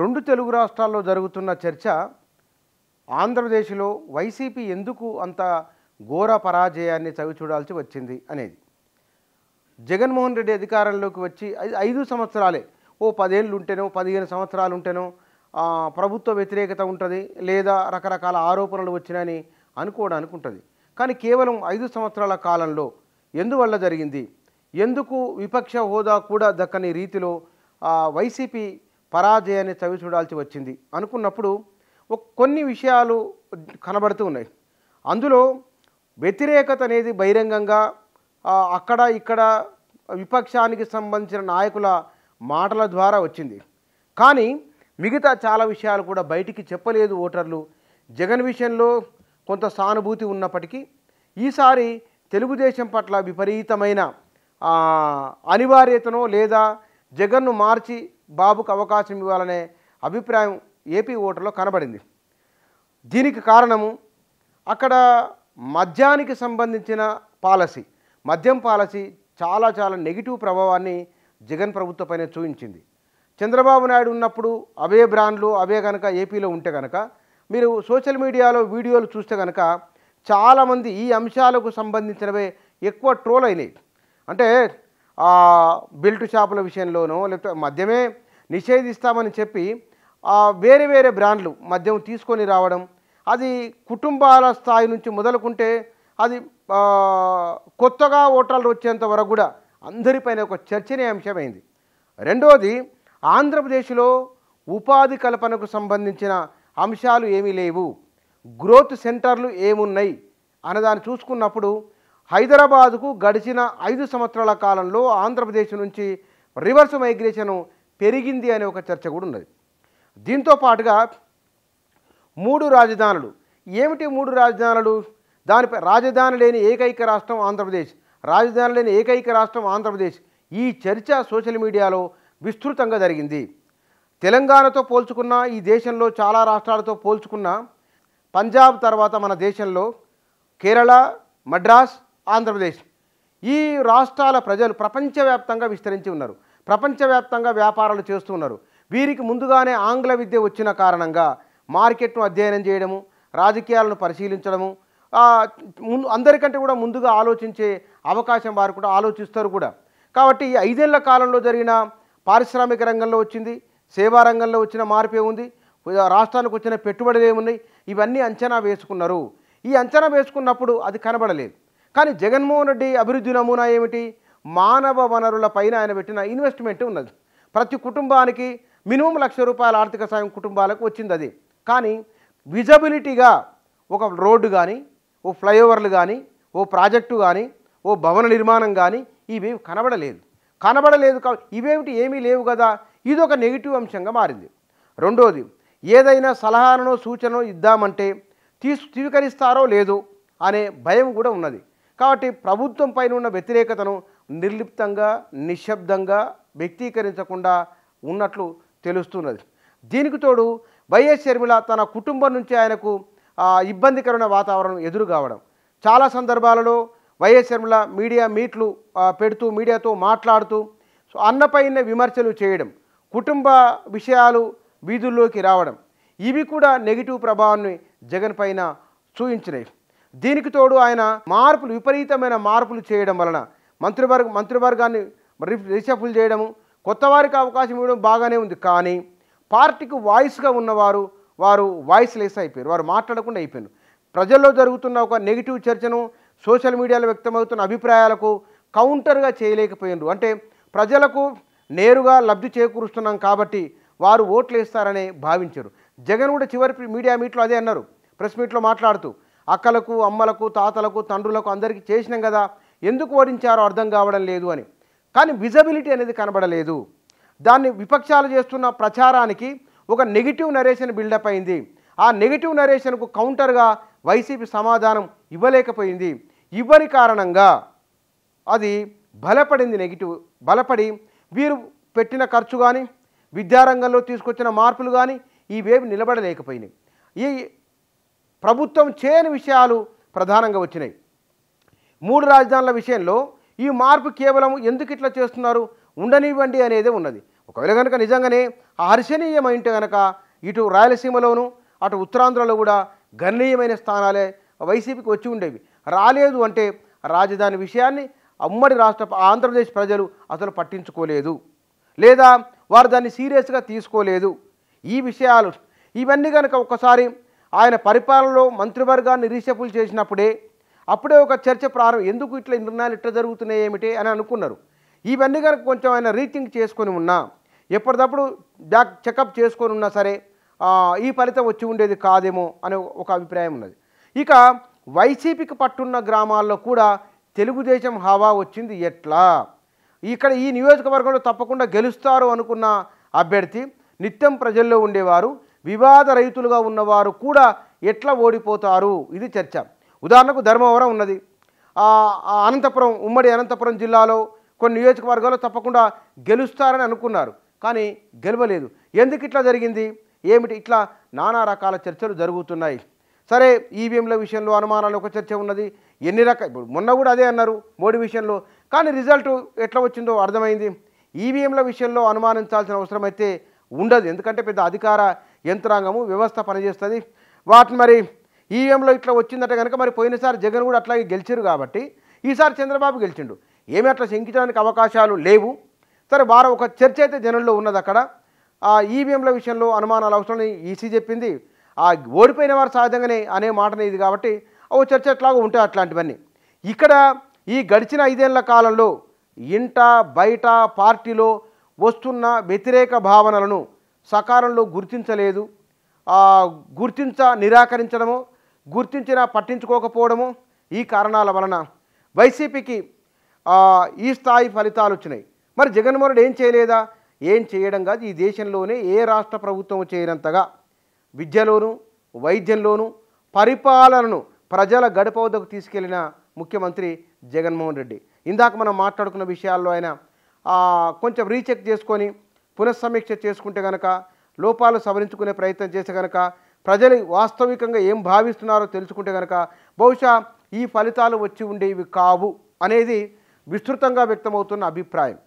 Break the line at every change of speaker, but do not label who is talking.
రెండు తెలుగు రాష్ట్రాల్లో జరుగుతున్న చర్చ ఆంధ్రప్రదేశ్లో వైసీపీ ఎందుకు అంత ఘోర పరాజయాన్ని చవిచూడాల్సి వచ్చింది అనేది. జగన్మోహన్ రెడ్డి అధికారంలోకి వచ్చి 5 సంవత్సరాలే, ఓ 10 ఏళ్ళు ఉంటేనో 15 సంవత్సరాలు ఉంటేనో ప్రభుత్వ వ్యతిరేకత ఉంటుంది, లేదా రకరకాల ఆరోపణలు వచ్చినాయని అనుకోవడానికి ఉంటుంది. కానీ కేవలం 5 సంవత్సరాల కాలంలో ఎందువల్ల జరిగింది, ఎందుకు విపక్ష హోదా కూడా దక్కని రీతిలో వైసీపీ పరాజయాన్ని చవిచూడాల్సి వచ్చింది అనుకున్నప్పుడు కొన్ని విషయాలు కనబడుతూ ఉన్నాయి. అందులో వ్యతిరేకత అనేది బహిరంగంగా అక్కడ ఇక్కడ విపక్షానికి సంబంధించిన నాయకుల మాటల ద్వారా వచ్చింది. కానీ మిగతా చాలా విషయాలు కూడా బయటికి చెప్పలేదు ఓటర్లు. జగన్ విషయంలో కొంత సానుభూతి ఉన్నప్పటికీ ఈసారి తెలుగుదేశం పట్ల విపరీతమైన అనివార్యతనో లేదా జగన్ను మార్చి బాబుకు అవకాశం ఇవ్వాలనే అభిప్రాయం ఏపీ ఓటర్లో కనబడింది. దీనికి కారణము అక్కడ మద్యానికి సంబంధించిన పాలసీ, మద్యం పాలసీ చాలా నెగిటివ్ ప్రభావాన్ని జగన్ ప్రభుత్వంపైన చూపించింది. చంద్రబాబు నాయుడు ఉన్నప్పుడు అవే బ్రాండ్లు అవే కనుక ఏపీలో ఉంటే కనుక మీరు సోషల్ మీడియాలో వీడియోలు చూస్తే కనుక చాలామంది ఈ అంశాలకు సంబంధించినవే ఎక్కువ ట్రోల్ అయినాయి. అంటే బెల్ట్ షాపుల విషయంలోనో లేకపోతే మద్యమే నిషేధిస్తామని చెప్పి వేరే వేరే బ్రాండ్లు మద్యం తీసుకొని రావడం, అది కుటుంబాల స్థాయి నుంచి మొదలుకుంటే అది కొత్తగా ఓటర్లు వచ్చేంత వరకు కూడా అందరిపైన ఒక చర్చనీయాంశమైంది. రెండోది, ఆంధ్రప్రదేశ్లో ఉపాధి కల్పనకు సంబంధించిన అంశాలు ఏమీ లేవు, గ్రోత్ సెంటర్లు ఏమున్నాయి అన్నదాన్ని చూసుకున్నప్పుడు హైదరాబాదుకు గడిచిన 5 సంవత్సరాల కాలంలో ఆంధ్రప్రదేశ్ నుంచి రివర్స్ మైగ్రేషన్ పెరిగింది అనే ఒక చర్చ కూడా ఉన్నది. దీంతో పాటుగా 3 రాజధానులు, ఏమిటి 3 రాజధానులు, దానిపై రాజధాని లేని ఏకైక రాష్ట్రం ఆంధ్రప్రదేశ్, రాజధాని లేని ఏకైక రాష్ట్రం ఆంధ్రప్రదేశ్, ఈ చర్చ సోషల్ మీడియాలో విస్తృతంగా జరిగింది. తెలంగాణతో పోల్చుకున్న, ఈ దేశంలో చాలా రాష్ట్రాలతో పోల్చుకున్న పంజాబ్ తర్వాత మన దేశంలో కేరళ, మద్రాస్, ఆంధ్రప్రదేశ్ ఈ రాష్ట్రాల ప్రజలు ప్రపంచవ్యాప్తంగా విస్తరించి ఉన్నారు, ప్రపంచవ్యాప్తంగా వ్యాపారాలు చేస్తూ ఉన్నారు. వీరికి ముందుగానే ఆంగ్ల విద్య వచ్చిన కారణంగా మార్కెట్ను అధ్యయనం చేయడము, రాజకీయాలను పరిశీలించడము, అందరికంటే కూడా ముందుగా ఆలోచించే అవకాశం వారు కూడా ఆలోచిస్తారు కూడా. కాబట్టి ఈ 5 ఏళ్ల కాలంలో జరిగిన పారిశ్రామిక రంగంలో వచ్చింది, సేవా రంగంలో వచ్చిన మార్పు ఏముంది, రాష్ట్రానికి వచ్చిన పెట్టుబడులు ఏమున్నాయి, ఇవన్నీ అంచనా వేసుకున్నారు. ఈ అంచనా వేసుకున్నప్పుడు అది కనబడలేదు. కానీ జగన్మోహన్ రెడ్డి అభివృద్ధి నమూనా ఏమిటి, మానవ వనరుల పైన ఆయన పెట్టిన ఇన్వెస్ట్మెంట్ ఉన్నది. ప్రతి కుటుంబానికి మినిమం ₹1,00,000 ఆర్థిక సాయం కుటుంబాలకు వచ్చింది. అది కానీ విజిబిలిటీగా ఒక రోడ్డు కానీ, ఓ ఫ్లైఓవర్లు కానీ, ఓ ప్రాజెక్టు కానీ, ఓ భవన నిర్మాణం కానీ ఇవేవి కనబడలేదు. ఇవేమిటి, ఏమీ లేవు కదా, ఇది ఒక నెగిటివ్ అంశంగా మారింది. రెండోది, ఏదైనా సలహానో సూచనో ఇద్దామంటే స్వీకరిస్తారో లేదో అనే భయం కూడా ఉన్నది. కాబట్టి ప్రభుత్వం పైన ఉన్న వ్యతిరేకతను నిర్లిప్తంగా నిశ్శబ్దంగా వ్యక్తీకరించకుండా ఉన్నట్లు తెలుస్తున్నది. దీనికి తోడు వైఎస్ షర్మిల తన కుటుంబం నుంచి ఆయనకు ఇబ్బందికరమైన వాతావరణం ఎదురు కావడం, చాలా సందర్భాలలో వైఎస్ షర్మిల మీడియా మీట్లు పెడుతూ మీడియాతో మాట్లాడుతూ అన్నపైన విమర్శలు చేయడం, కుటుంబ విషయాలు వీధుల్లోకి రావడం, ఇవి కూడా నెగిటివ్ ప్రభావాన్ని జగన్ పైన చూపించినాయి. దీనికి తోడు ఆయన విపరీతమైన మార్పులు చేయడం వలన మంత్రివర్గాన్ని రీషఫుల్ చేయడము, కొత్త వారికి అవకాశం ఇవ్వడం బాగానే ఉంది. కానీ పార్టీకి వాయిస్గా ఉన్నవారు వాయిస్ లెస్ అయిపోయారు, వారు మాట్లాడకుండా అయిపోయారు. ప్రజల్లో జరుగుతున్న ఒక నెగిటివ్ చర్చను, సోషల్ మీడియాలో వ్యక్తమవుతున్న అభిప్రాయాలకు కౌంటర్గా చేయలేకపోయినారు. అంటే ప్రజలకు నేరుగా లబ్ధి చేకూరుస్తున్నాం కాబట్టి వారు ఓట్లు వేస్తారని భావించారు. జగన్ కూడా చివరి మీడియా మీట్లో అదే అన్నారు, ప్రెస్ మీట్లో మాట్లాడుతూ, అక్కలకు, అమ్మలకు, తాతలకు, తండ్రులకు అందరికీ చేసినాం కదా, ఎందుకు ఓడించారో అర్థం కావడం లేదు అని. కానీ విజిబిలిటీ అనేది కనబడలేదు. దాన్ని విపక్షాలు చేస్తున్న ప్రచారానికి ఒక నెగిటివ్ నరేషన్ బిల్డప్ అయింది. ఆ నెగిటివ్ నరేషన్కు కౌంటర్గా వైసీపీ సమాధానం ఇవ్వలేకపోయింది. ఇవ్వని కారణంగా అది బలపడింది. నెగిటివ్ బలపడి వీరు పెట్టిన ఖర్చు కానీ, విద్యారంగంలో తీసుకొచ్చిన మార్పులు కానీ ఇవేవి నిలబడలేకపోయినాయి. ఈ ప్రభుత్వం చేయని విషయాలు ప్రధానంగా వచ్చినాయి. 3 రాజధానుల విషయంలో ఈ మార్పు కేవలం ఎందుకు ఇట్లా చేస్తున్నారు, ఉండనివ్వండి అనేదే ఉన్నది. ఒకవేళ కనుక నిజంగానే హర్షణీయమైంటే కనుక ఇటు రాయలసీమలోను అటు ఉత్తరాంధ్రలో కూడా గణనీయమైన స్థానాలే వైసీపీకి వచ్చి ఉండేవి. రాలేదు అంటే రాజధాని విషయాన్ని ఉమ్మడి రాష్ట్ర ఆంధ్రప్రదేశ్ ప్రజలు అసలు పట్టించుకోలేదు, లేదా వారు దాన్ని సీరియస్గా తీసుకోలేదు. ఈ విషయాలు ఇవన్నీ కనుక ఒక్కసారి ఆయన పరిపాలనలో మంత్రివర్గాన్ని రీషఫుల్ చేసినప్పుడే అప్పుడే ఒక చర్చ ప్రారంభం, ఎందుకు ఇట్లా నిర్ణయాలు ఇట్లా జరుగుతున్నాయి ఏమిటి అని అనుకున్నారు. ఇవన్నీ కనుక కొంచెం ఆయన రీథింక్ చేసుకొని ఉన్నా, ఎప్పటికప్పుడు చెకప్ చేసుకొని ఉన్నా సరే ఈ ఫలితం వచ్చి ఉండేది కాదేమో అనే ఒక అభిప్రాయం ఉన్నది. ఇక వైసీపీకి పట్టున్న గ్రామాల్లో కూడా తెలుగుదేశం హవా వచ్చింది. ఎట్లా ఇక్కడ ఈ నియోజకవర్గంలో తప్పకుండా గెలుస్తారు అనుకున్న అభ్యర్థి, నిత్యం ప్రజల్లో ఉండేవారు, వివాద రైతులుగా ఉన్నవారు కూడా ఎట్లా ఓడిపోతారు, ఇది చర్చ. ఉదాహరణకు ధర్మవరం ఉన్నది, అనంతపురం, ఉమ్మడి అనంతపురం జిల్లాలో కొన్ని నియోజకవర్గాల్లో తప్పకుండా గెలుస్తారని అనుకున్నారు, కానీ గెలవలేదు. ఎందుకు ఇట్లా జరిగింది ఏమిటి, ఇట్లా నానా రకాల చర్చలు జరుగుతున్నాయి. సరే, ఈవీఎంల విషయంలో అనుమానాలు ఒక చర్చ ఉన్నది. ఎన్ని రకాల, ఇప్పుడు మొన్న కూడా అదే అన్నారు మోడీ విషయంలో, కానీ రిజల్ట్ ఎట్లా వచ్చిందో అర్థమైంది. ఈవీఎంల విషయంలో అనుమానించాల్సిన అవసరం అయితే ఉండదు, ఎందుకంటే పెద్ద అధికార యంత్రాంగము వ్యవస్థ పనిచేస్తుంది. వాటిని మరి ఈవీఎంలో ఇట్లా వచ్చిందట కనుక మరి పోయినసారి జగన్ కూడా అట్లాగే గెలిచారు కాబట్టి ఈసారి చంద్రబాబు గెలిచిండు, ఏమి అట్లా శంకించడానికి అవకాశాలు లేవు. సరే, వారు ఒక చర్చ అయితే జనంలో ఉన్నది. అక్కడ ఈవీఎంల విషయంలో అనుమానాలు అవసరం ఈసీ చెప్పింది, ఓడిపోయిన వారు సహజంగానే అనే మాటనే ఇది కాబట్టి ఓ చర్చ ఎట్లాగో ఉంటాయి అట్లాంటివన్నీ. ఇక్కడ ఈ గడిచిన 5 ఏళ్ల కాలంలో ఇంట బయట పార్టీలో వస్తున్న వ్యతిరేక భావనలను సకాలంలో గుర్తించలేదు, నిరాకరించడము, గుర్తించినా పట్టించుకోకపోవడము, ఈ కారణాల వలన వైసీపీకి ఈ స్థాయి ఫలితాలు వచ్చినాయి. మరి జగన్మోహన్ రెడ్డి ఏం చేయలేదా, ఏం చేయడం కాదు, ఈ దేశంలోనే ఏ రాష్ట్ర ప్రభుత్వం చేయనంతగా విద్యలోను వైద్యంలోను పరిపాలనను ప్రజల గడప వద్దకు తీసుకెళ్లిన ముఖ్యమంత్రి జగన్మోహన్ రెడ్డి. ఇందాక మనం మాట్లాడుకున్న విషయాల్లో ఆయన కొంచెం రీచెక్ చేసుకొని పునఃసమీక్ష చేసుకుంటే కనుక, లోపాలు సవరించుకునే ప్రయత్నం చేస్తే కనుక, ప్రజలు వాస్తవికంగా ఏం భావిస్తున్నారో తెలుసుకుంటే కనుక బహుశా ఈ ఫలితాలు వచ్చి ఉండేవి కావు అనేది విస్తృతంగా వ్యక్తమవుతున్న అభిప్రాయం.